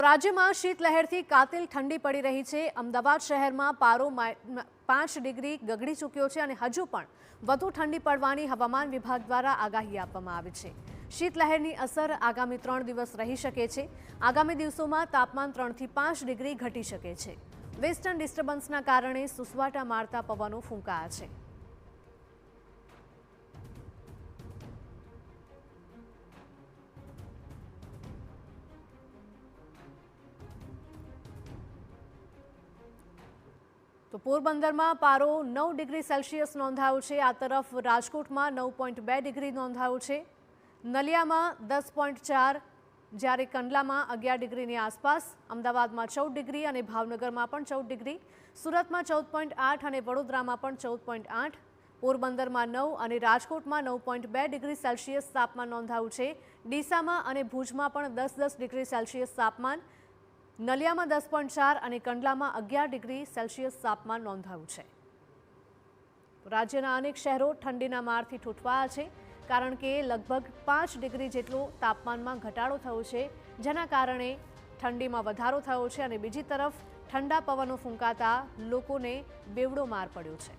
રાજ્યમાં શીતલહેરથી કાતિલ ઠંડી પડી રહી છે। અમદાવાદ શહેરમાં પારો 5 ડિગ્રી ગગડી ચૂક્યો છે અને હજુ પણ વધુ ઠંડી પડવાની હવામાન વિભાગ દ્વારા આગાહી આપવામાં આવી છે। શીતલહેરની અસર આગામી 3 દિવસ રહી શકે છે। આગામી દિવસોમાં તાપમાન 3 થી 5 ડિગ્રી ઘટી શકે છે। વેસ્ટર્ન ડિસ્ટર્બન્સના કારણે સુસવાટા મારતા પવનો ફૂંકાયા છે। તો પોરબંદરમાં પારો 9 ડિગ્રી સેલ્સિયસ નોંધાયો છે। આ તરફ રાજકોટમાં 9.2 ડિગ્રી નોંધાયો છે। નલિયામાં 10.4, જ્યારે કંડલામાં 11 ડિગ્રીની આસપાસ, અમદાવાદમાં 14 ડિગ્રી અને ભાવનગરમાં પણ 14 ડિગ્રી, સુરતમાં 14.8 અને વડોદરામાં પણ 14.8, પોરબંદરમાં 9 અને રાજકોટમાં 9.2 ડિગ્રી સેલ્સિયસ તાપમાન નોંધાયું છે। ડીસામાં અને ભુજમાં પણ 10 ડિગ્રી સેલ્સિયસ તાપમાન, નલિયામાં 10.4 અને કંડલામાં 11 ડિગ્રી સેલ્સિયસ તાપમાન નોંધાયું છે। રાજ્યના અનેક શહેરો ઠંડીના મારથી ઠૂંઠવાયા છે, કારણ કે લગભગ 5 ડિગ્રી જેટલો તાપમાનમાં ઘટાડો થયો છે, જેના કારણે ઠંડીમાં વધારો થયો છે અને બીજી તરફ ઠંડા પવનો ફૂંકાતા લોકોને બેવડો માર પડ્યો છે।